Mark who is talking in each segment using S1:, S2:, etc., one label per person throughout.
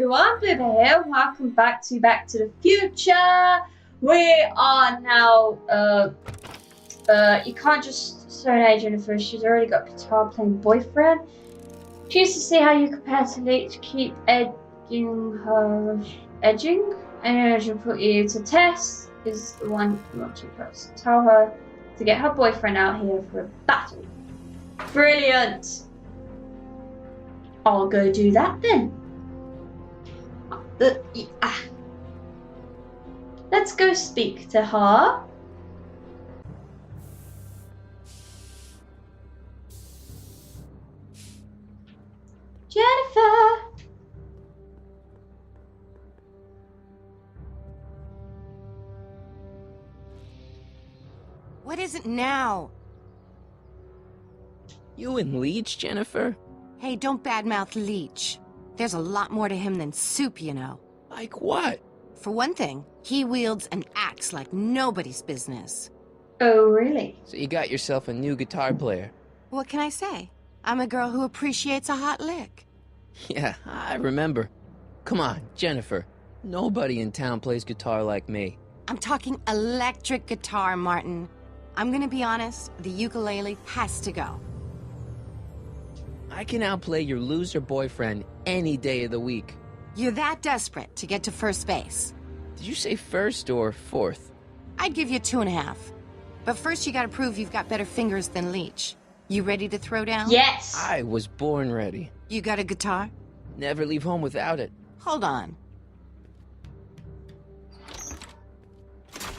S1: everyone, Booba here. Welcome back to the Future. We are now, you can't just serenade Jennifer. She's already got a guitar playing boyfriend. Choose to see how you compare to Leech. Keep edging, and she'll put you to test. Is the one you want to press. Tell her to get her boyfriend out here for a battle. Brilliant. I'll go do that then. Let's go speak to her. Jennifer.
S2: What is it now?
S3: You and Leech, Jennifer?
S2: Hey, don't badmouth Leech. There's a lot more to him than soup, you know.
S3: Like what?
S2: For one thing, he wields an axe like nobody's business.
S1: Oh, really?
S3: So you got yourself a new guitar player?
S2: What can I say? I'm a girl who appreciates a hot lick.
S3: Yeah, I remember. Come on, Jennifer. Nobody in town plays guitar like me.
S2: I'm talking electric guitar, Martin. I'm gonna be honest, the ukulele has to go.
S3: I can outplay your loser boyfriend any day of the week.
S2: You're that desperate to get to first base.
S3: Did you say first or fourth?
S2: I'd give you 2.5. But first you gotta prove you've got better fingers than Leech. You ready to throw down?
S1: Yes.
S3: I was born ready.
S2: You got a guitar?
S3: Never leave home without it.
S2: Hold on.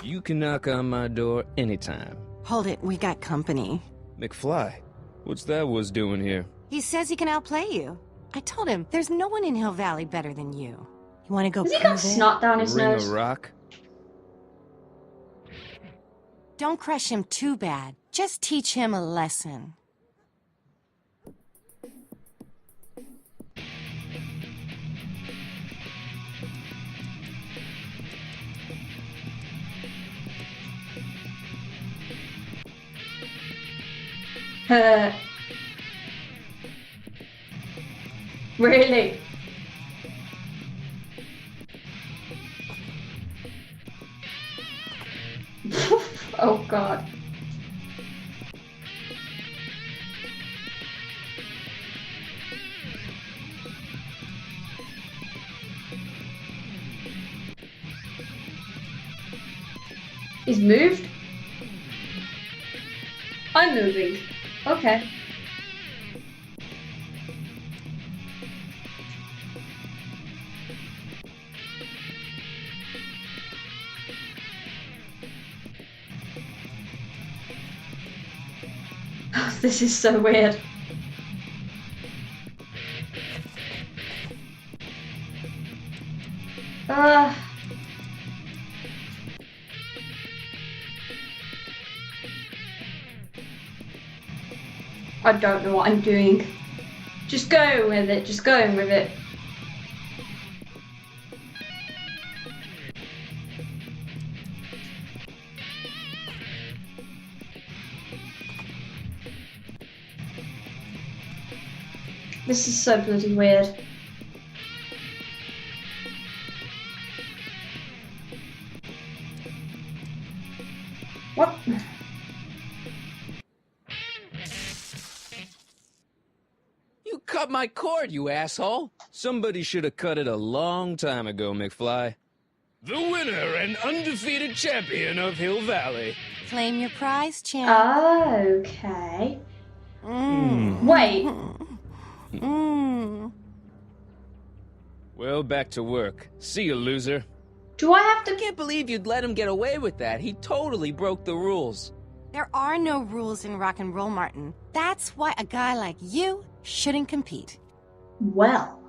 S3: You can knock on my door anytime.
S2: Hold it, we got company.
S4: McFly, what's that was doing here?
S2: He says he can outplay you. I told him, there's no one in Hill Valley better than you. You wanna go
S1: Has he
S2: prove
S1: got
S2: it?
S1: snot down his
S4: Ring
S1: nose?
S4: a rock?
S2: Don't crush him too bad. Just teach him a lesson.
S1: Really? Oh God. He's moved? I'm moving. Okay. This is so weird. I don't know what I'm doing. Just go with it, just going with it. This is so bloody weird. What?
S3: You cut my cord, you asshole!
S4: Somebody should have cut it a long time ago, McFly. The winner and undefeated champion of Hill Valley.
S2: Claim your prize, champ.
S1: Okay. Wait.
S4: Well, back to work. See you, loser.
S1: Do I have
S3: I
S1: to...
S3: can't believe you'd let him get away with that. He totally broke the rules.
S2: There are no rules in rock and roll, Martin. That's why a guy like you shouldn't compete.
S1: Well.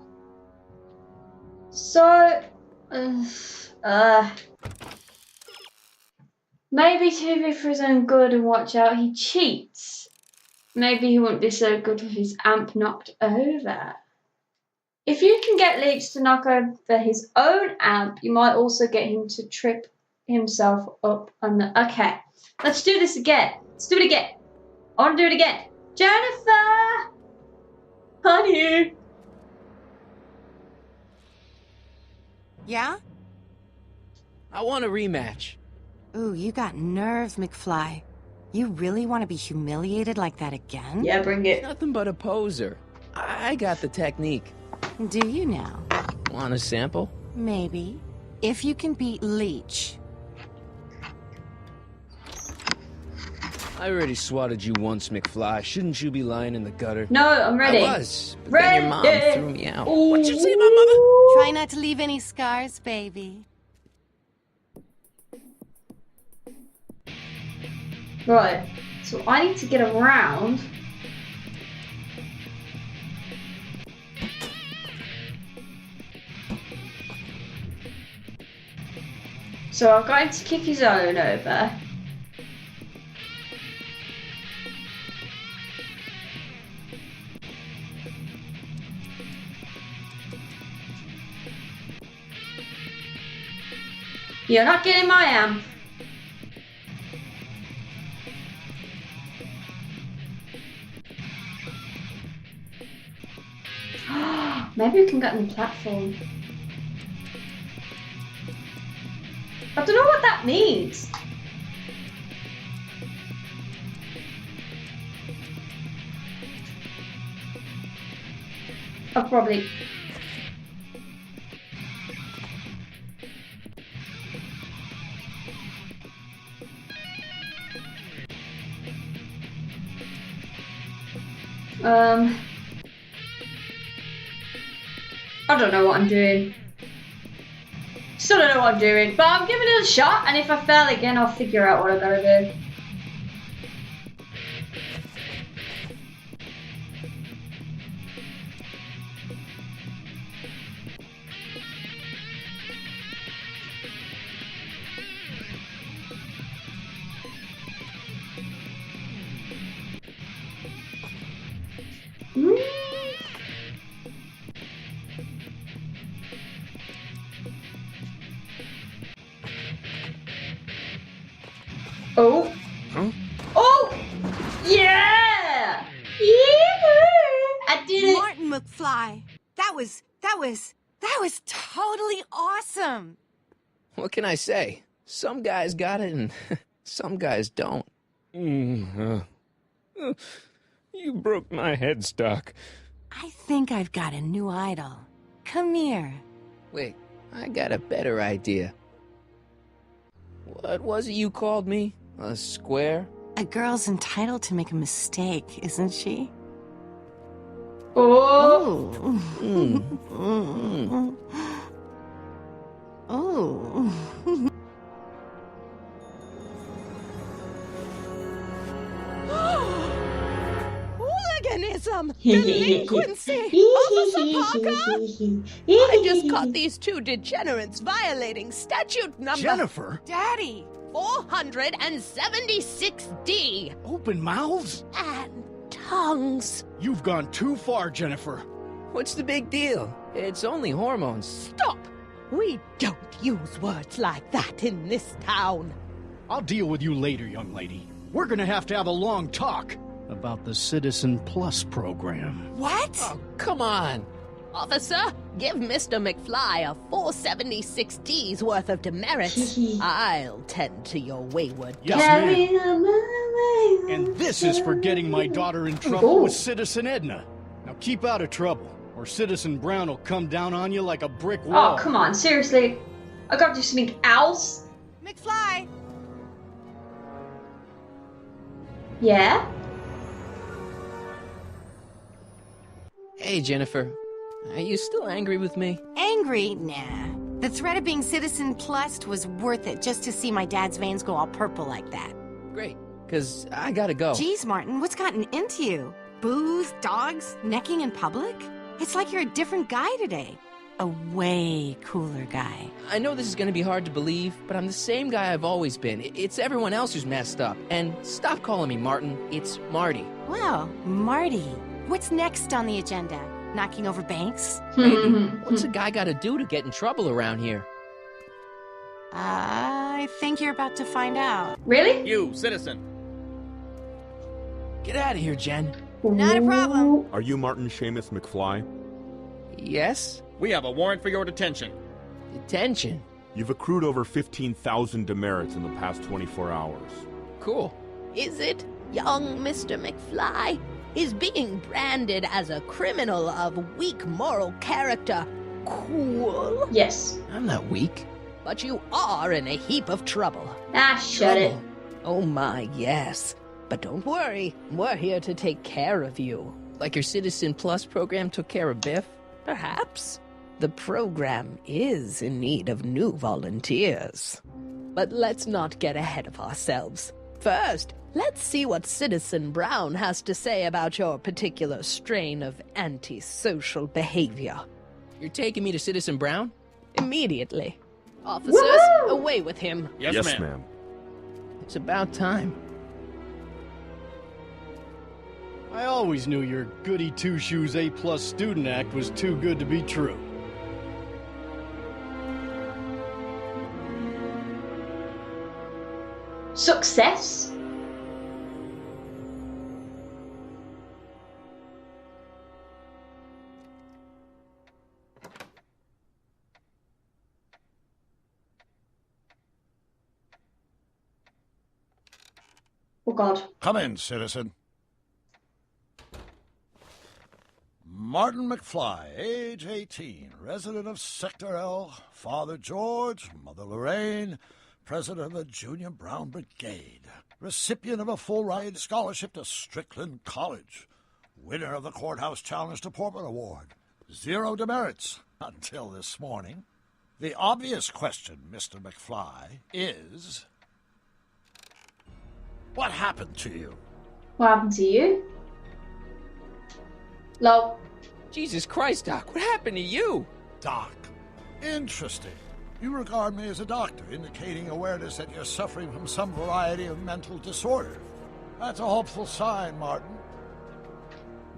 S1: So... maybe to be for his own good and watch out he cheats. Maybe he won't be so good with his amp knocked over. If you can get Leech to knock over his own amp, you might also get him to trip himself up on the... Okay, let's do this again. Let's do it again. I want to do it again. Jennifer! Honey!
S2: Yeah?
S3: I want a rematch.
S2: Ooh, you got nerve, McFly. You really want to be humiliated like that again?
S1: Yeah, bring it.
S3: Nothing but a poser. I got the technique.
S2: Do you now?
S3: Want a sample?
S2: Maybe. If you can beat Leech.
S3: I already swatted you once, McFly. Shouldn't you be lying in the gutter?
S1: No, I'm ready.
S3: I was, but then your mom
S1: Ready.
S3: threw me out.
S1: Ooh.
S3: What'd you say, my
S2: Try not to leave any scars, baby.
S1: Right, so I need to get around. So I'm going to kick his own over. You're not getting my amp. Maybe we can get on the platform. I don't know what that means. I'll probably... I don't know what I'm doing. Still don't know what I'm doing, but I'm giving it a shot, and if I fail again, I'll figure out what I gotta do. Oh.
S3: Huh?
S1: Oh! Yeah! Yeah! I did it!
S2: Martin McFly. That was totally awesome.
S3: What can I say? Some guys got it and some guys don't.
S4: You broke my headstock.
S2: I think I've got a new idol. Come here.
S3: Wait, I got a better idea. What was it you called me? A square?
S2: A girl's entitled to make a mistake, isn't she?
S1: Oh!
S2: Oh.
S5: Hooliganism! Delinquency! Officer Parker! I just caught these two degenerates violating statute number
S6: Jennifer?
S2: Daddy!
S5: 476D.
S6: Open mouths?
S5: And tongues.
S6: You've gone too far, Jennifer.
S3: What's the big deal? It's only hormones.
S5: Stop! We don't use words like that in this town.
S6: I'll deal with you later, young lady. We're gonna have to have a long talk about the Citizen Plus program.
S2: What?
S3: Oh, come on.
S5: Officer, give Mr. McFly a 476D's worth of demerits. I'll tend to your wayward
S6: Yes,
S1: Carry
S6: ma'am.
S1: on my way.
S6: And this is for getting my daughter in trouble with Citizen Edna. Now keep out of trouble, or Citizen Brown will come down on you like a brick wall.
S1: Oh, come on, seriously. I gotta do something else.
S2: McFly!
S1: Yeah?
S3: Hey, Jennifer. Are you still angry with me?
S2: Angry? Nah. The threat of being Citizen Plus was worth it just to see my dad's veins go all purple like that.
S3: Great, because I gotta go.
S2: Geez, Martin, what's gotten into you? Booze, dogs, necking in public? It's like you're a different guy today. A way cooler guy.
S3: I know this is gonna be hard to believe, but I'm the same guy I've always been. It's everyone else who's messed up. And stop calling me Martin. It's Marty.
S2: Well, Marty, what's next on the agenda? Knocking over banks?
S3: Maybe. What's a guy gotta do to get in trouble around here?
S2: I think you're about to find out.
S1: Really?
S7: You, citizen.
S3: Get out of here, Jen.
S2: Not a problem.
S8: Are you Martin Seamus McFly?
S3: Yes?
S7: We have a warrant for your detention.
S3: Detention?
S7: You've accrued over 15,000 demerits in the past 24 hours.
S3: Cool.
S5: Is it, young Mr. McFly? Is being branded as a criminal of weak moral character cool?
S1: Yes.
S3: I'm not weak.
S5: But you are in a heap of trouble.
S1: Ah, shut it.
S3: Trouble.
S5: Oh my, yes. But don't worry, we're here to take care of you.
S3: Like your Citizen Plus program took care of Biff?
S5: Perhaps. The program is in need of new volunteers. But let's not get ahead of ourselves. First, let's see what Citizen Brown has to say about your particular strain of antisocial behavior.
S3: You're taking me to Citizen Brown?
S5: Immediately. Officers,
S1: Woo!
S5: away with him.
S7: Yes, ma'am.
S3: It's about time.
S6: I always knew your goody two-shoes A+ student act was too good to be true.
S1: Success? Oh God.
S8: Come in, citizen. Martin McFly, age 18, resident of Sector L, Father George, Mother Lorraine, president of the Junior Brown Brigade, recipient of a full-ride scholarship to Strickland College, winner of the Courthouse Challenge to Portman Award, 0 demerits until this morning. The obvious question, Mr. McFly, is... what happened to you?
S1: What happened to you? Lol.
S3: Jesus Christ, Doc, what happened to you?
S8: Doc. Interesting. You regard me as a doctor, indicating awareness that you're suffering from some variety of mental disorder. That's a hopeful sign, Martin.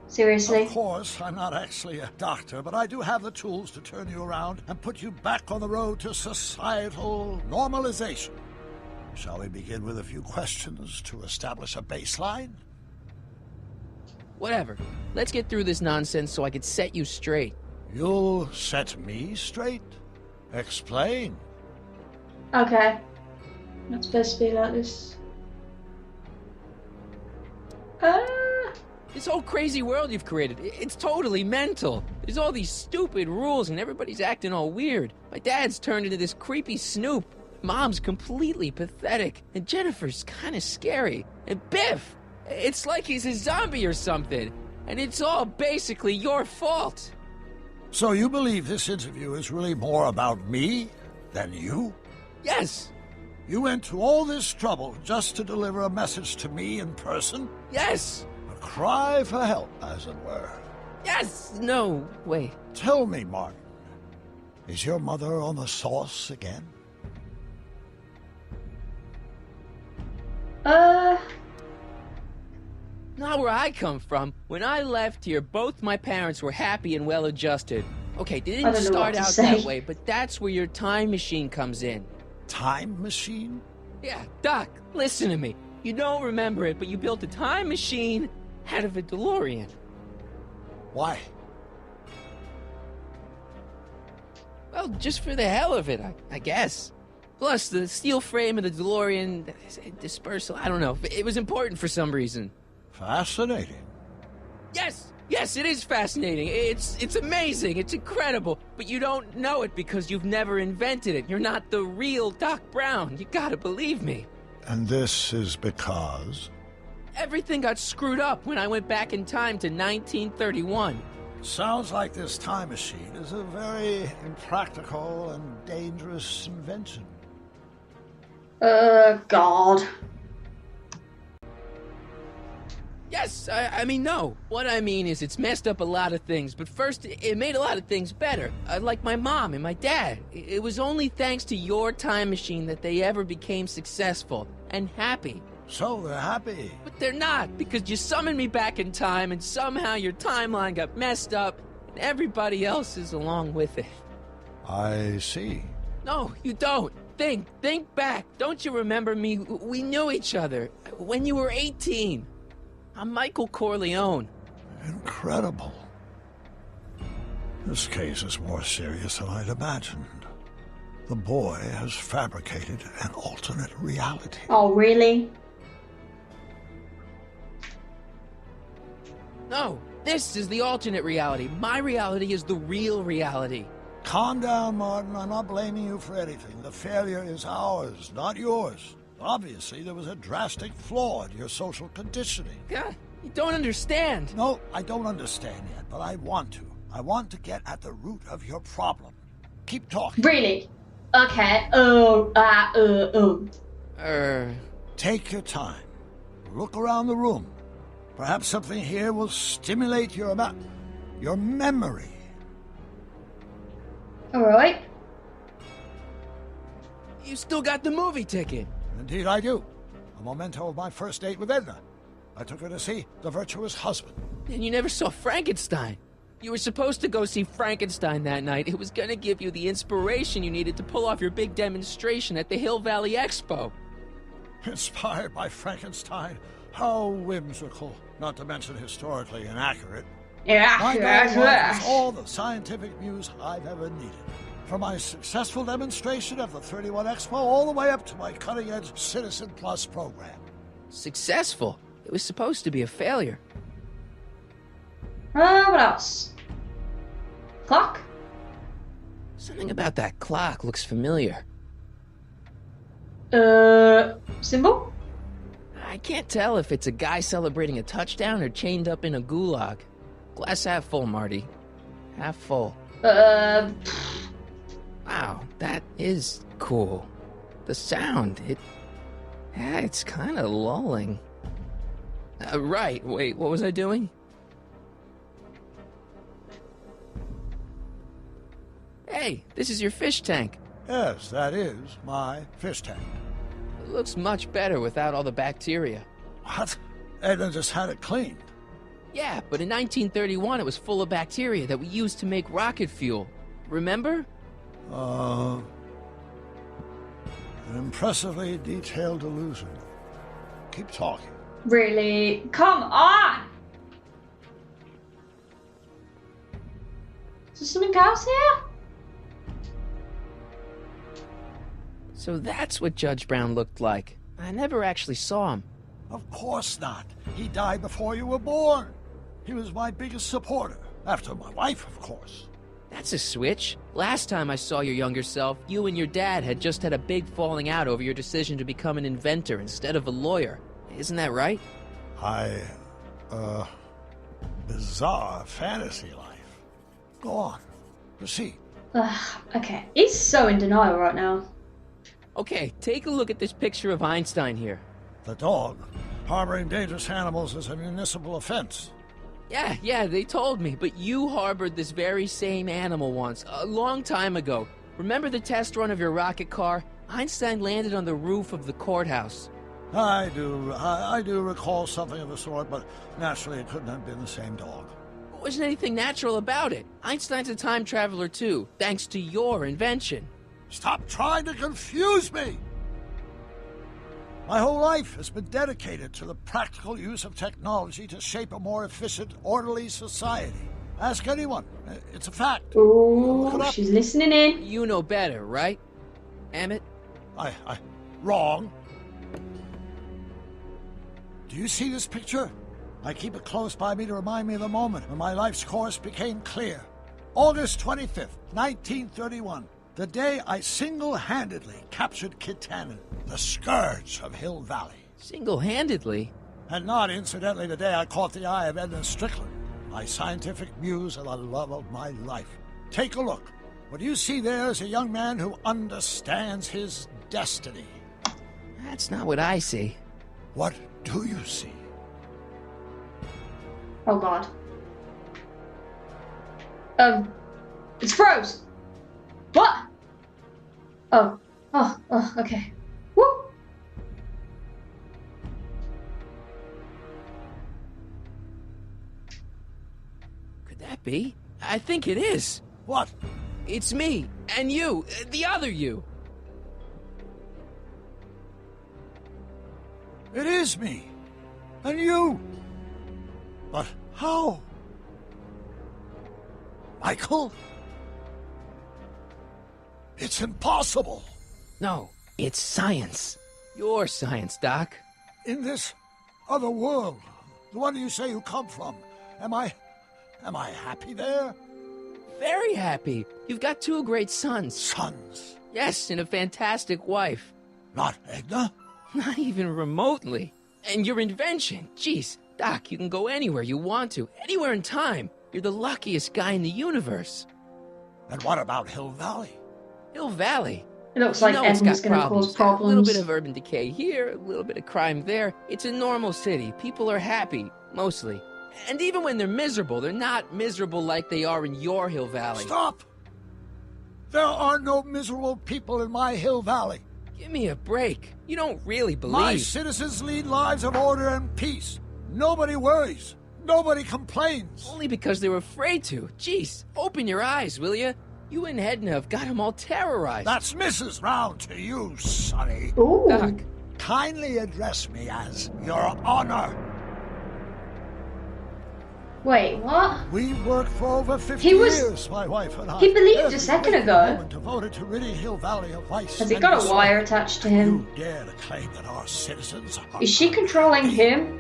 S1: Seriously?
S8: Of course, I'm not actually a doctor, but I do have the tools to turn you around and put you back on the road to societal normalization. Shall we begin with a few questions to establish a baseline?
S3: Whatever. Let's get through this nonsense so I can set you straight.
S8: You'll set me straight? Explain.
S1: Okay. Not supposed to be like this.
S3: This whole crazy world you've created, it's totally mental. There's all these stupid rules and everybody's acting all weird. My dad's turned into this creepy snoop. Mom's completely pathetic. And Jennifer's kind of scary. And Biff, it's like he's a zombie or something. And it's all basically your fault.
S8: So you believe this interview is really more about me than you?
S3: Yes.
S8: You went to all this trouble just to deliver a message to me in person?
S3: Yes.
S8: A cry for help, as it were.
S3: Yes. No, wait.
S8: Tell me, Martin, is your mother on the sauce again?
S3: Not where I come from. When I left here, both my parents were happy and well-adjusted. Okay, they didn't start out that way, but that's where your time machine comes in.
S8: Time machine?
S3: Yeah, Doc, listen to me. You don't remember it, but you built a time machine out of a DeLorean.
S8: Why?
S3: Well, just for the hell of it, I guess. Plus, the steel frame of the DeLorean, dispersal, I don't know. It was important for some reason.
S8: Fascinating.
S3: Yes, it is fascinating. It's amazing. It's incredible. But you don't know it because you've never invented it. You're not the real Doc Brown. You gotta believe me.
S8: And this is because?
S3: Everything got screwed up when I went back in time to 1931.
S8: Sounds like this time machine is a very impractical and dangerous invention.
S1: God.
S3: Yes, I mean, no. What I mean is it's messed up a lot of things, but first, it made a lot of things better. Like my mom and my dad. It was only thanks to your time machine that they ever became successful and happy.
S8: So they're happy.
S3: But they're not, because you summoned me back in time, and somehow your timeline got messed up, and everybody else is along with it.
S8: I see.
S3: No, you don't. Think back. Don't you remember me? We knew each other when you were 18. I'm Michael Corleone.
S8: Incredible. This case is more serious than I'd imagined. The boy has fabricated an alternate reality.
S1: Oh, really?
S3: No, this is the alternate reality. My reality is the real reality.
S8: Calm down, Martin. I'm not blaming you for anything. The failure is ours, not yours. Obviously, there was a drastic flaw in your social conditioning.
S3: God, you don't understand.
S8: No, I don't understand yet, but I want to. I want to get at the root of your problem. Keep talking.
S1: Really? Okay.
S8: Take your time. Look around the room. Perhaps something here will stimulate your memory.
S1: All right.
S3: You still got the movie ticket.
S8: Indeed I do. A memento of my first date with Edna. I took her to see The Virtuous Husband.
S3: And you never saw Frankenstein. You were supposed to go see Frankenstein that night. It was gonna give you the inspiration you needed to pull off your big demonstration at the Hill Valley Expo.
S8: Inspired by Frankenstein? How whimsical. Not to mention historically inaccurate. My dad was all the scientific news I've ever needed. From my successful demonstration of the 31 Expo all the way up to my cutting-edge Citizen Plus program.
S3: Successful? It was supposed to be a failure.
S1: What else? Clock?
S3: Something about that clock looks familiar.
S1: Symbol?
S3: I can't tell if it's a guy celebrating a touchdown or chained up in a gulag. Glass half full, Marty. Half full. Wow, that is cool. The sound, it's kind of lulling. Right, wait, what was I doing? Hey, this is your fish tank.
S8: Yes, that is my fish tank.
S3: It looks much better without all the bacteria.
S8: What? Edna just had it cleaned.
S3: Yeah, but in 1931 it was full of bacteria that we used to make rocket fuel. Remember?
S8: An impressively detailed illusion. Keep talking.
S1: Really? Come on! Is there something else here?
S3: So that's what Judge Brown looked like. I never actually saw him.
S8: Of course not. He died before you were born. He was my biggest supporter. After my wife, of course.
S3: That's a switch. Last time I saw your younger self, you and your dad had just had a big falling out over your decision to become an inventor instead of a lawyer. Isn't that right?
S8: Bizarre fantasy life. Go on. Proceed.
S1: Okay. He's so in denial right now.
S3: Okay, take a look at this picture of Einstein here.
S8: The dog. Harboring dangerous animals is a municipal offense.
S3: Yeah, they told me, but you harbored this very same animal once, a long time ago. Remember the test run of your rocket car? Einstein landed on the roof of the courthouse.
S8: I do recall something of the sort, but naturally it couldn't have been the same dog.
S3: There wasn't anything natural about it. Einstein's a time traveler too, thanks to your invention.
S8: Stop trying to confuse me! My whole life has been dedicated to the practical use of technology to shape a more efficient, orderly society. Ask anyone. It's a fact.
S1: Ooh, she's listening in.
S3: You know better, right, Emmett?
S8: Wrong. Do you see this picture? I keep it close by me to remind me of the moment when my life's course became clear. August 25th, 1931. The day I single-handedly captured Kit Tannen, the scourge of Hill Valley.
S3: Single-handedly?
S8: And not, incidentally, the day I caught the eye of Edna Strickland, my scientific muse and the love of my life. Take a look. What you see there is a young man who understands his destiny.
S3: That's not what I see.
S8: What do you see?
S1: Oh God. It's froze. What? Oh, okay. Woo!
S3: Could that be? I think it is.
S8: What?
S3: It's me, and you, the other you.
S8: It is me. And you. But how? Michael? It's impossible.
S3: No, it's science. Your science, Doc.
S8: In this other world, the one you say you come from, am I happy there?
S3: Very happy. You've got 2 great sons.
S8: Sons?
S3: Yes, and a fantastic wife.
S8: Not Edna?
S3: Not even remotely. And your invention. Jeez, Doc, you can go anywhere you want to. Anywhere in time. You're the luckiest guy in the universe.
S8: And what about Hill Valley?
S3: Hill Valley?
S1: It looks like
S3: It's
S1: Edna's
S3: got
S1: going to cause
S3: A
S1: problems.
S3: little bit of urban decay here, a little bit of crime there. It's a normal city. People are happy, mostly. And even when they're miserable, they're not miserable like they are in your Hill Valley.
S8: Stop! There are no miserable people in my Hill Valley.
S3: Give me a break. You don't really believe...
S8: My citizens lead lives of order and peace. Nobody worries. Nobody complains.
S3: Only because they're afraid to. Jeez, open your eyes, will you? You and Edna have got them all terrorized.
S8: That's Mrs. Brown to you, Sonny.
S1: Ooh.
S3: Doc,
S8: Kindly address me as Your Honor.
S1: Wait, what?
S8: We worked for over 50
S1: He was-
S8: years, my wife and I.
S1: he believed a
S8: Every
S1: second
S8: waking
S1: ago.
S8: moment devoted to ridding Hill Valley of vice.
S1: Has he
S8: and
S1: got a
S8: disorder.
S1: wire attached to him?
S8: You dare to claim that our citizens are...
S1: Is she controlling him?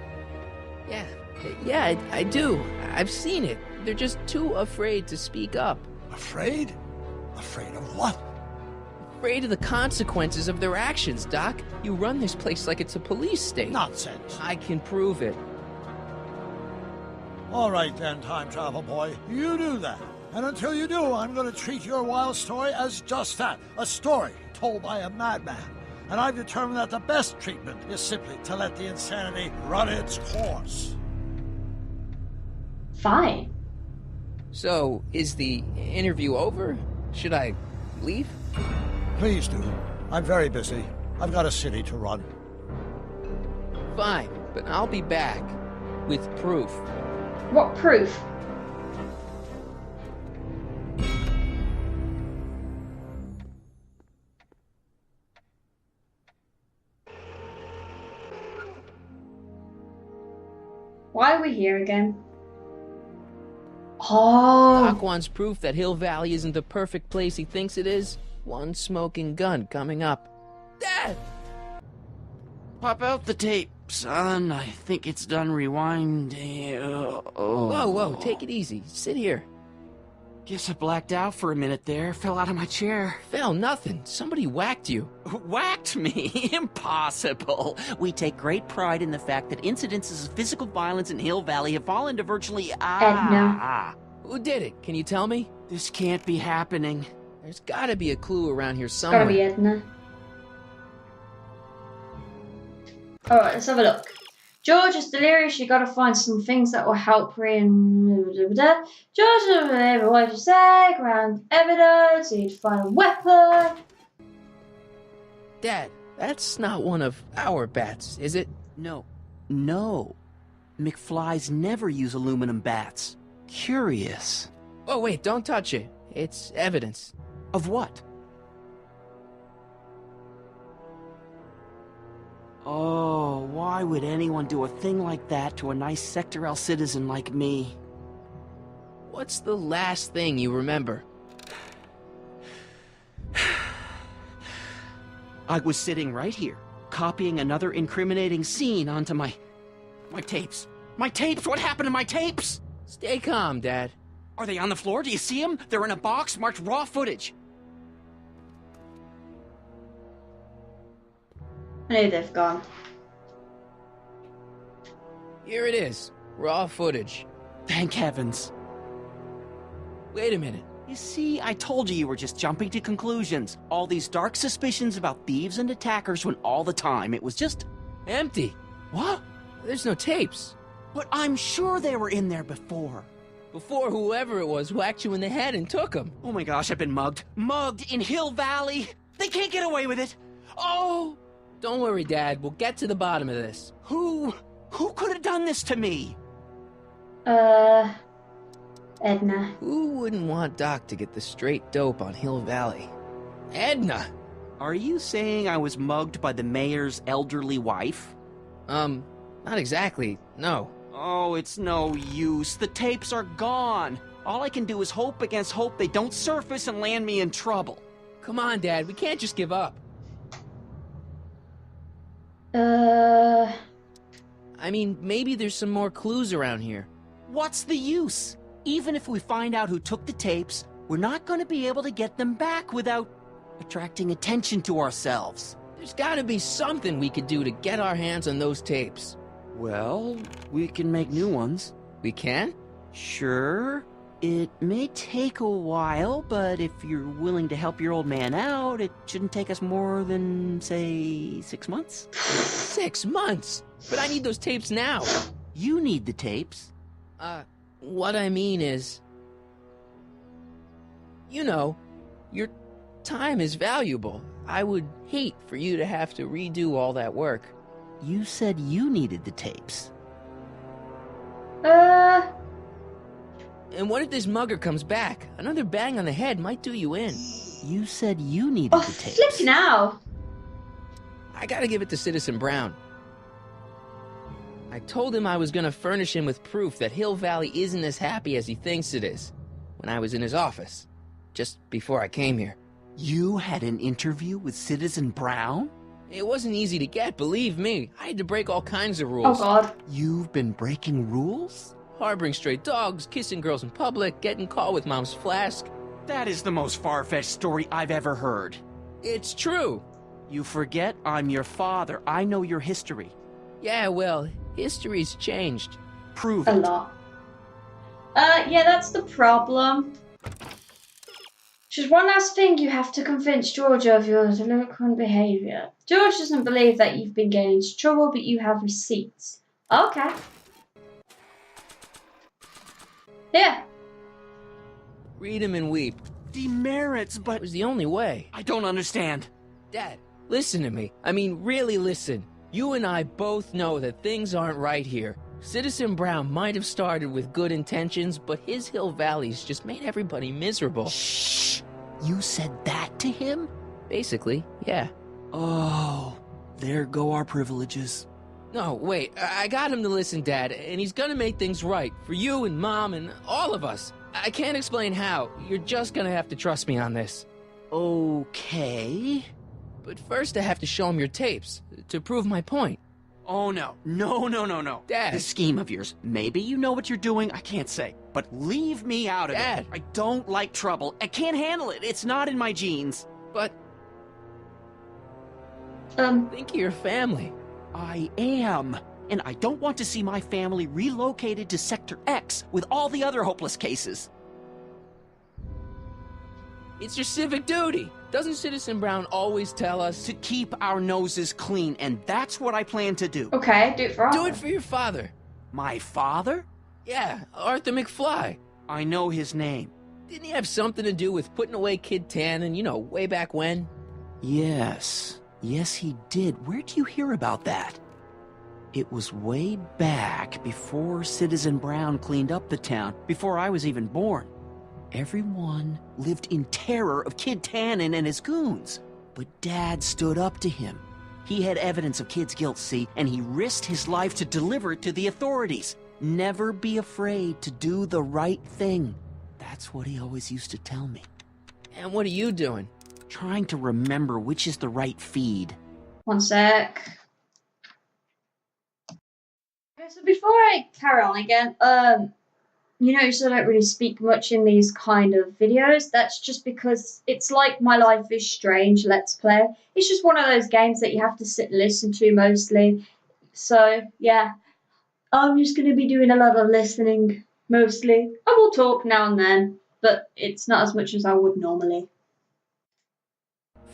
S3: yeah, I do. I've seen it. They're just too afraid to speak up.
S8: Afraid? Afraid of what?
S3: Afraid of the consequences of their actions, Doc. You run this place like it's a police state.
S8: Nonsense.
S3: I can prove it.
S8: All right then, time travel boy. You do that. And until you do, I'm going to treat your wild story as just that. A story told by a madman. And I've determined that the best treatment is simply to let the insanity run its course.
S1: Fine.
S3: So, is the interview over? Should I leave?
S8: Please do. I'm very busy. I've got a city to run.
S3: Fine, but I'll be back. With proof.
S1: What proof? Why are we here again? Oh,
S3: Doc wants proof that Hill Valley isn't the perfect place he thinks it is. One smoking gun coming up. Dad!
S9: Pop out the tape, son. I think it's done rewinding.
S3: Whoa, take it easy. Sit here.
S9: Guess I blacked out for a minute there. Fell out of my chair.
S3: Fell, nothing. Somebody whacked you.
S9: Whacked me? Impossible. We take great pride in the fact that incidences of physical violence in Hill Valley have fallen to virtually...
S1: Edna.
S3: Who did it? Can you tell me?
S9: This can't be happening.
S3: There's gotta be a clue around here
S1: It's
S3: somewhere.
S1: gotta be Edna. Alright, let's have a look. George is delirious. You gotta find some things that will help her in. George is whatever what you say. Ground evidence. You need to find a weapon.
S3: Dad, that's not one of our bats, is it?
S9: No. McFlys never use aluminum bats. Curious.
S3: Oh, wait, don't touch it. It's evidence.
S9: Of what? Oh, why would anyone do a thing like that to a nice Sector L citizen like me?
S3: What's the last thing you remember?
S9: I was sitting right here, copying another incriminating scene onto my tapes. My tapes? What happened to my tapes?
S3: Stay calm, Dad.
S9: Are they on the floor? Do you see them? They're in a box marked raw footage.
S1: I know they've gone.
S3: Here it is. Raw footage.
S9: Thank heavens.
S3: Wait a minute.
S9: You see, I told you were just jumping to conclusions. All these dark suspicions about thieves and attackers when all the time it was just...
S3: Empty.
S9: What?
S3: There's no tapes.
S9: But I'm sure they were in there before.
S3: Before whoever it was whacked you in the head and took them.
S9: Oh my gosh, I've been mugged. Mugged in Hill Valley. They can't get away with it. Oh!
S3: Don't worry, Dad. We'll get to the bottom of this.
S9: Who could have done this to me?
S1: Edna.
S3: Who wouldn't want Doc to get the straight dope on Hill Valley? Edna!
S9: Are you saying I was mugged by the mayor's elderly wife?
S3: Not exactly, no.
S9: Oh, it's no use. The tapes are gone. All I can do is hope against hope they don't surface and land me in trouble.
S3: Come on, Dad, we can't just give up. I mean, maybe there's some more clues around here.
S9: What's the use? Even if we find out who took the tapes, we're not going to be able to get them back without attracting attention to ourselves.
S3: There's gotta be something we could do to get our hands on those tapes.
S9: Well, we can make new ones.
S3: We can?
S9: Sure. It may take a while, but if you're willing to help your old man out, it shouldn't take us more than, say, 6 months.
S3: 6 months? But I need those tapes now.
S9: You need the tapes.
S3: What I mean is... You know, your time is valuable. I would hate for you to have to redo all that work.
S9: You said you needed the tapes.
S3: And what if this mugger comes back? Another bang on the head might do you in.
S9: You said you needed the tapes.
S1: Flip now.
S3: I gotta give it to Citizen Brown. I told him I was gonna furnish him with proof that Hill Valley isn't as happy as he thinks it is when I was in his office, just before I came here.
S9: You had an interview with Citizen Brown?
S3: It wasn't easy to get, believe me. I had to break all kinds of rules.
S1: Oh, God.
S9: You've been breaking rules?
S3: Harboring stray dogs, kissing girls in public, getting caught with Mom's flask.
S9: That is the most far-fetched story I've ever heard.
S3: It's true.
S9: You forget I'm your father. I know your history.
S3: Yeah, well, history's changed.
S9: Prove
S1: A
S9: it.
S1: lot. Yeah, that's the problem. Just one last thing, you have to convince George of your delinquent behaviour. George doesn't believe that you've been getting into trouble, but you have receipts. Okay. Here.
S3: Read him and weep.
S9: Demerits, but...
S3: It was the only way.
S9: I don't understand.
S3: Dad, listen to me. I mean, really listen. You and I both know that things aren't right here. Citizen Brown might have started with good intentions, but his Hill Valley's just made everybody miserable.
S9: Shh! You said that to him?
S3: Basically, yeah.
S9: Oh, there go our privileges.
S3: No, wait, I got him to listen, Dad, and he's gonna make things right for you and Mom and all of us. I can't explain how. You're just gonna have to trust me on this.
S9: Okay.
S3: But first I have to show him your tapes, to prove my point.
S9: Oh, no. No.
S3: Dad.
S9: This scheme of yours, maybe you know what you're doing, I can't say. But leave me out of
S3: Dad.
S9: it. I don't like trouble. I can't handle it. It's not in my genes.
S3: But... Think of your family.
S9: I am. And I don't want to see my family relocated to Sector X with all the other hopeless cases.
S3: It's your civic duty. Doesn't Citizen Brown always tell us
S9: to keep our noses clean, and that's what I plan to do.
S1: Okay, do it for
S3: Do it for your father.
S9: My father?
S3: Yeah, Arthur McFly.
S9: I know his name.
S3: Didn't he have something to do with putting away Kid Tannen, you know, way back when?
S9: Yes. Yes, he did. Where'd you hear about that? It was way back before Citizen Brown cleaned up the town, before I was even born. Everyone lived in terror of Kid Tannen and his goons. But Dad stood up to him. He had evidence of Kid's guilt, see, and he risked his life to deliver it to the authorities. Never be afraid to do the right thing. That's what he always used to tell me.
S3: And what are you doing?
S9: Trying to remember which is the right feed.
S1: One sec. Okay, so before I carry on again, you notice I don't really speak much in these kind of videos. That's just because it's like My Life is Strange Let's Play. It's just one of those games that you have to sit and listen to mostly. So, yeah. I'm just going to be doing a lot of listening, mostly. I will talk now and then, but it's not as much as I would normally.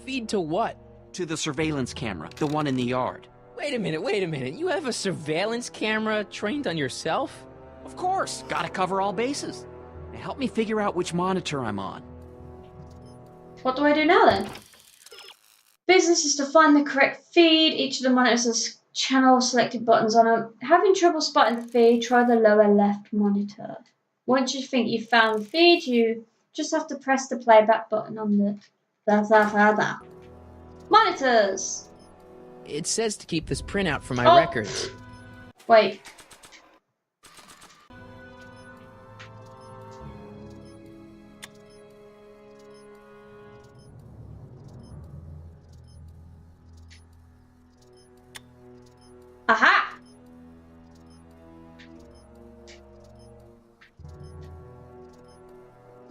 S3: Feed to what?
S9: To the surveillance camera, the one in the yard.
S3: Wait a minute. You have a surveillance camera trained on yourself?
S9: Of course, gotta cover all bases. Now help me figure out which monitor I'm on.
S1: What do I do now then? Business is to find the correct feed. Each of the monitors has channel selected buttons on them. Having trouble spotting the feed, try the lower left monitor. Once you think you've found the feed, you just have to press the playback button on the monitors.
S3: It says to keep this printout for my
S1: Oh.
S3: records.
S1: Wait.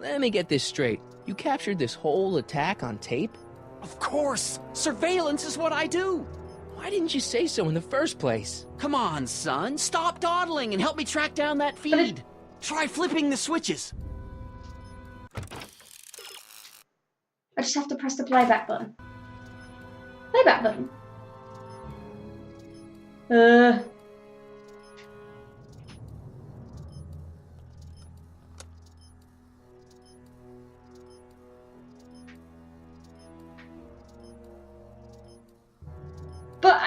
S3: Let me get this straight. You captured this whole attack on tape?
S9: Of course! Surveillance is what I do!
S3: Why didn't you say so in the first place?
S9: Come on, son. Stop dawdling and help me track down that feed. Try flipping the switches.
S1: I just have to press the playback button. Playback button. But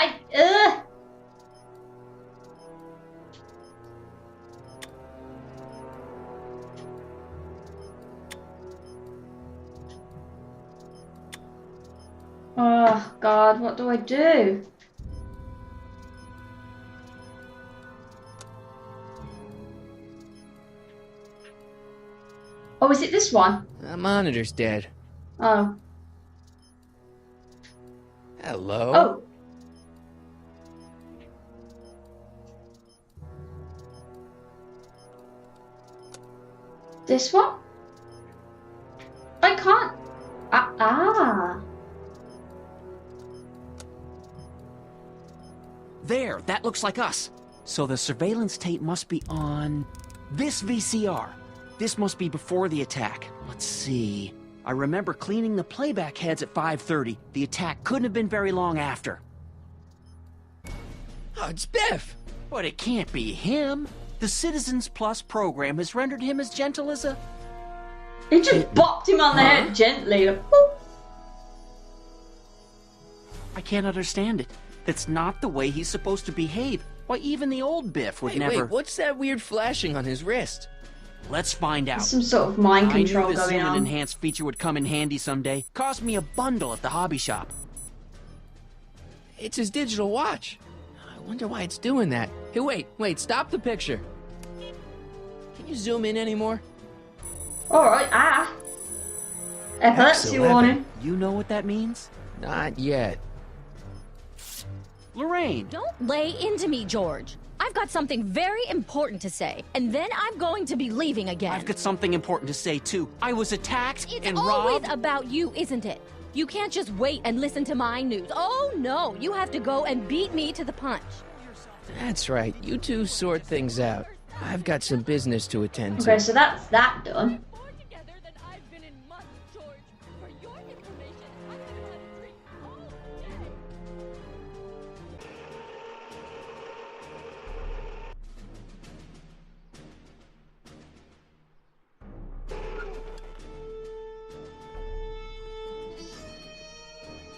S1: oh God, what do I do? Oh, is it this one?
S3: The monitor's dead.
S1: Oh.
S3: Hello?
S1: Oh. This one? I can't.
S9: There, that looks like us. So the surveillance tape must be on this VCR. This must be before the attack. Let's see. I remember cleaning the playback heads at 5:30. The attack couldn't have been very long after.
S3: Oh, it's Biff!
S9: But it can't be him. The Citizens Plus program has rendered him as gentle as a...
S1: He just bopped him on the head gently. Like, boop.
S9: I can't understand it. That's not the way he's supposed to behave. Why, even the old Biff would never...
S3: Wait, what's that weird flashing on his wrist?
S9: Let's find out.
S1: There's some sort of mind control
S9: I knew this
S1: going
S9: zoom
S1: on.
S9: and enhanced feature would come in handy someday. Cost me a bundle at the hobby shop.
S3: It's his digital watch. I wonder why it's doing that. Hey, wait, stop the picture. Can you zoom in anymore?
S1: Alright, epilepsy
S3: X11.
S1: warning.
S9: You know what that means?
S3: Not yet.
S9: Lorraine!
S10: Don't lay into me, George. I've got something very important to say, and then I'm going to be leaving again.
S9: I've got something important to say, too. I was attacked
S10: It's
S9: and
S10: always
S9: robbed.
S10: about you, isn't it? You can't just wait and listen to my news. Oh, no. You have to go and beat me to the punch.
S3: That's right. You two sort things out. I've got some business to attend to.
S1: Okay, so that's that done.
S10: More together than I've been in months, George. For your information, I haven't had a drink all day.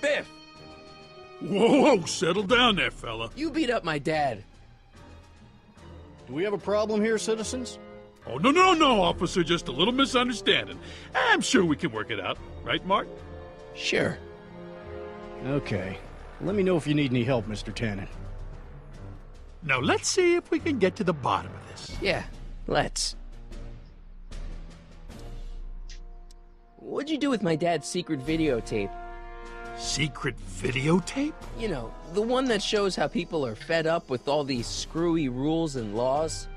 S3: Biff!
S6: Whoa, settle down there, fella.
S3: You beat up my dad.
S6: Do we have a problem here, citizens?
S7: Oh, no, officer. Just a little misunderstanding. I'm sure we can work it out. Right, Mark?
S3: Sure.
S6: Okay. Let me know if you need any help, Mr. Tannen.
S7: Now, let's see if we can get to the bottom of this.
S3: Yeah, let's. What'd you do with my dad's secret videotape?
S7: Secret videotape?
S3: You know, the one that shows how people are fed up with all these screwy rules and laws?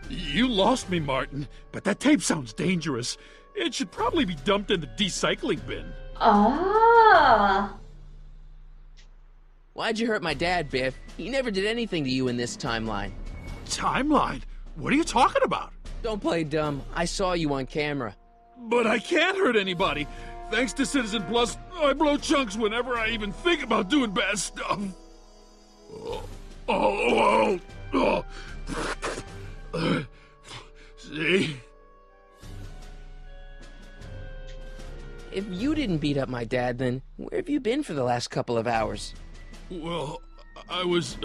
S7: You lost me, Martin, but that tape sounds dangerous. It should probably be dumped in the recycling bin.
S1: Ah.
S3: Why'd you hurt my dad, Biff? He never did anything to you in this timeline.
S7: Timeline? What are you talking about?
S3: Don't play dumb. I saw you on camera.
S7: But I can't hurt anybody. Thanks to Citizen Plus, I blow chunks whenever I even think about doing bad stuff. See?
S3: If you didn't beat up my dad, then where have you been for the last couple of hours?
S7: Well, I was...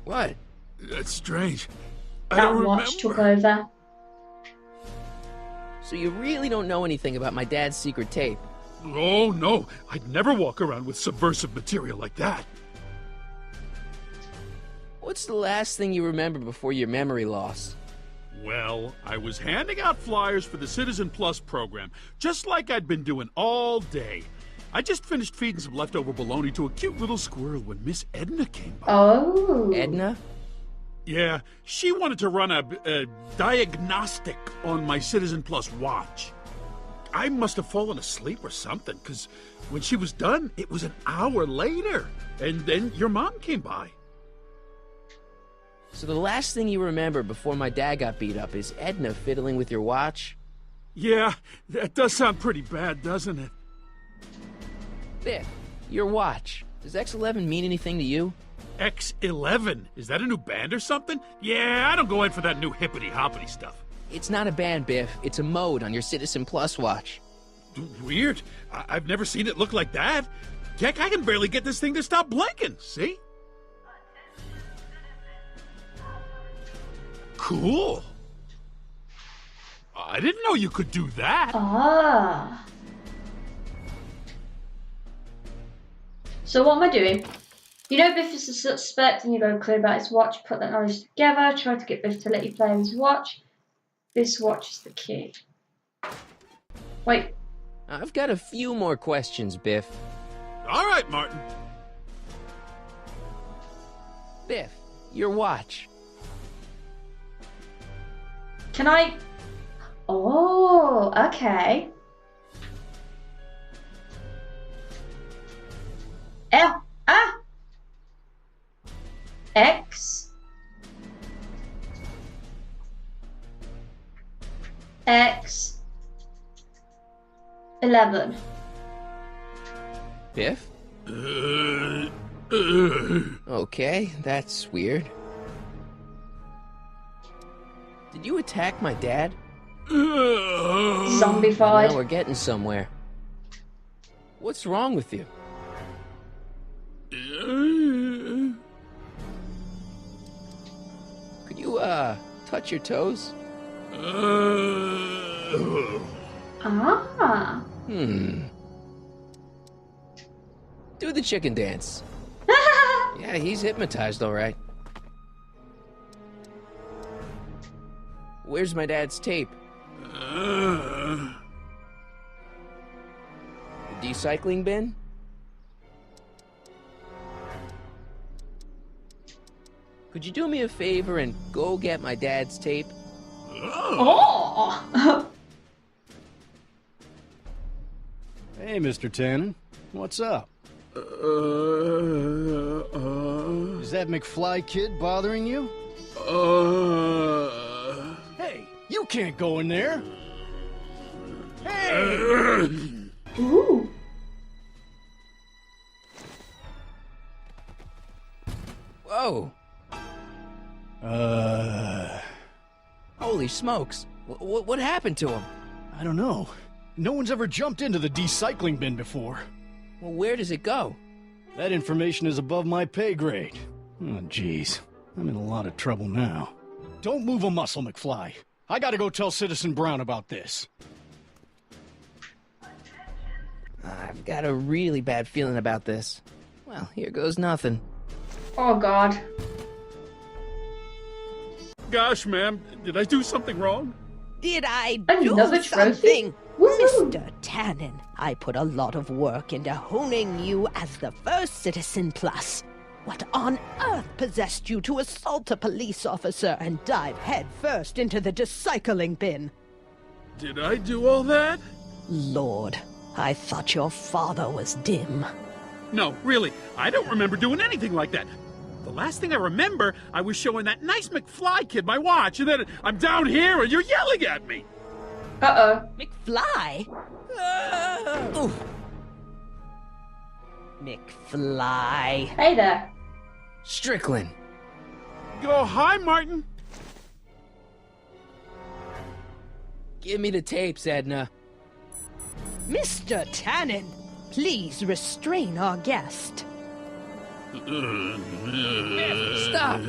S3: What?
S7: That's strange. I
S1: That
S7: don't
S1: watch took
S7: remember.
S1: over.
S3: So you really don't know anything about my dad's secret tape?
S7: Oh, no. I'd never walk around with subversive material like that.
S3: What's the last thing you remember before your memory loss?
S7: Well, I was handing out flyers for the Citizen Plus program, just like I'd been doing all day. I just finished feeding some leftover bologna to a cute little squirrel when Miss Edna came by.
S1: Oh.
S3: Edna?
S7: Yeah, she wanted to run a diagnostic on my Citizen Plus watch. I must have fallen asleep or something, because when she was done, it was an hour later. And then your mom came by.
S3: So the last thing you remember before my dad got beat up is Edna fiddling with your watch?
S7: Yeah, that does sound pretty bad, doesn't it?
S3: Biff, your watch. Does X11 mean anything to you?
S7: X11? Is that a new band or something? Yeah, I don't go in for that new hippity-hoppity stuff.
S3: It's not a band, Biff. It's a mode on your Citizen Plus watch.
S7: Weird. I've never seen it look like that. Heck, I can barely get this thing to stop blinking, see? Cool. I didn't know you could do that.
S1: Ah. So what am I doing? You know Biff is a suspect and you go clear about his watch, put that knowledge together, try to get Biff to let you play with his watch. This watch is the key. Wait.
S3: I've got a few more questions, Biff.
S7: All right, Martin.
S3: Biff, your watch.
S1: Can I... Oh, okay. L, X, X, 11.
S3: Biff? Okay, that's weird. Did you attack my dad?
S1: Zombified.
S3: Now we're getting somewhere. What's wrong with you? Could you, touch your toes?
S1: Ah.
S3: Do the chicken dance. Yeah, he's hypnotized, all right. Where's my dad's tape? The recycling bin? Could you do me a favor and go get my dad's tape?
S1: Oh.
S6: Hey, Mr. Tannen. What's up? Is that McFly kid bothering you? Hey, you can't go in there. Hey!
S1: Ooh.
S3: Whoa. Holy smokes. What happened to him?
S6: I don't know. No one's ever jumped into the recycling bin before.
S3: Well, where does it go?
S6: That information is above my pay grade. Oh, jeez. I'm in a lot of trouble now. Don't move a muscle, McFly. I gotta go tell Citizen Brown about this.
S3: I've got a really bad feeling about this. Well, here goes nothing.
S1: Oh, God.
S7: Gosh, ma'am, did I do something wrong?
S5: Did I
S1: Another
S5: do
S1: trophy?
S5: something?
S1: Woohoo!
S5: Mr. Tannen, I put a lot of work into honing you as the first Citizen Plus. What on earth possessed you to assault a police officer and dive headfirst into the recycling bin?
S7: Did I do all that?
S5: Lord, I thought your father was dim.
S7: No, really, I don't remember doing anything like that. The last thing I remember, I was showing that nice McFly kid my watch, and then I'm down here and you're yelling at me.
S1: Uh-oh.
S5: McFly?
S3: Oof.
S5: McFly.
S1: Hey there.
S3: Strickland.
S7: Oh, hi, Martin.
S3: Give me the tapes, Edna.
S5: Mr. Tannen, please restrain our guest.
S3: Stop!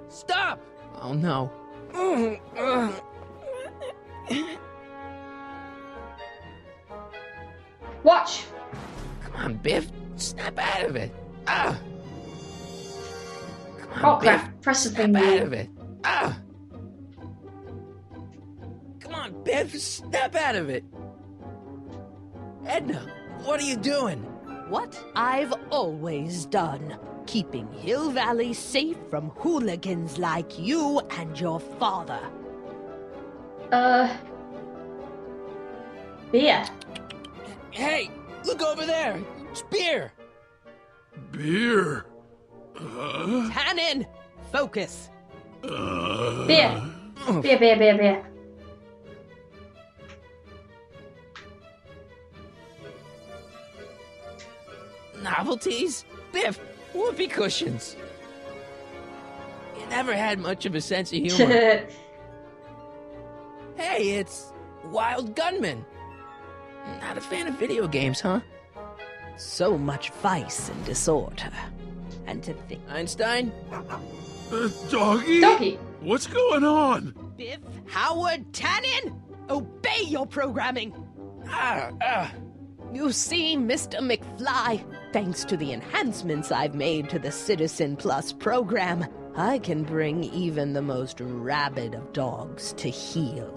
S3: Stop! Oh no.
S1: Watch.
S3: Come on, Biff. Snap out of it. Ah! Come on,
S1: Oh,
S3: Biff.
S1: crap. Press the thing,
S3: Snap out
S1: man.
S3: of it. Ah! Come on, Biff. Snap out of it. Edna, what are you doing?
S5: What I've always done. Keeping Hill Valley safe from hooligans like you and your father.
S1: Beer.
S3: Hey, look over there. It's beer.
S7: Beer.
S5: Tannen, focus.
S1: Beer. Beer.
S3: Novelties? Biff, whoopee cushions. You never had much of a sense of humor. Hey, it's Wild Gunman. Not a fan of video games, huh?
S5: So much vice and disorder. And to think...
S3: Einstein?
S7: Doggy?
S1: Doggy.
S7: What's going on?
S5: Biff Howard Tannen, obey your programming. You see, Mr. McFly, thanks to the enhancements I've made to the Citizen Plus program, I can bring even the most rabid of dogs to heel.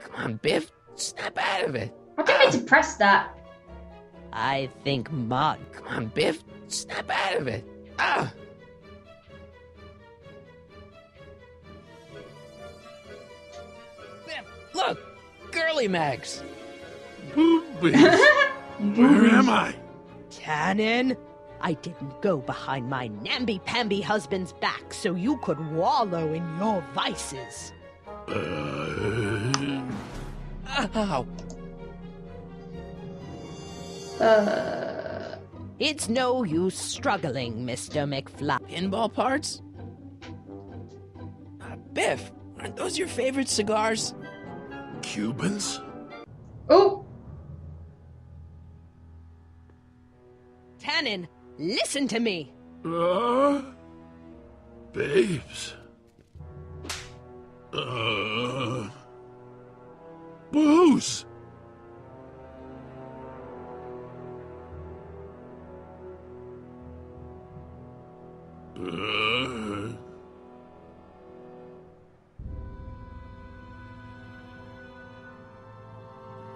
S3: Come on, Biff. Snap out of it.
S1: I didn't mean to press that.
S5: I think Mud.
S3: Come on, Biff. Snap out of it. Biff, look. Girly Mags.
S7: Boobies. Where am I?
S5: Tannen, I didn't go behind my namby-pamby husband's back so you could wallow in your vices.
S3: Ow.
S5: It's no use struggling, Mr. McFly.
S3: Pinball parts? Biff, aren't those your favorite cigars?
S7: Cubans?
S1: Oh.
S5: Tannen, listen to me.
S7: Babes. Booze.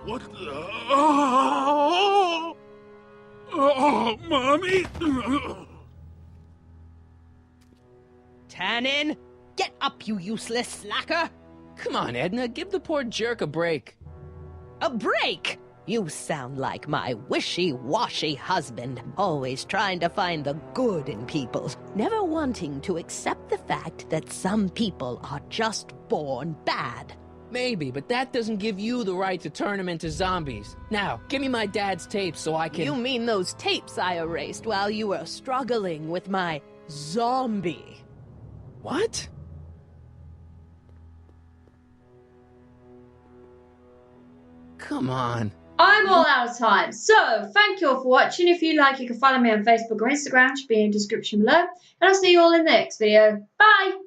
S7: What the? Oh, Mommy!
S5: Tannen, get up, you useless slacker!
S3: Come on, Edna, give the poor jerk a break.
S5: A break? You sound like my wishy-washy husband, always trying to find the good in people, never wanting to accept the fact that some people are just born bad.
S3: Maybe, but that doesn't give you the right to turn them into zombies. Now, give me my dad's tapes so I can...
S5: You mean those tapes I erased while you were struggling with my zombie?
S3: What? Come on.
S1: I'm all out of time. So, thank you all for watching. If you like, you can follow me on Facebook or Instagram, should be in the description below. And I'll see you all in the next video. Bye!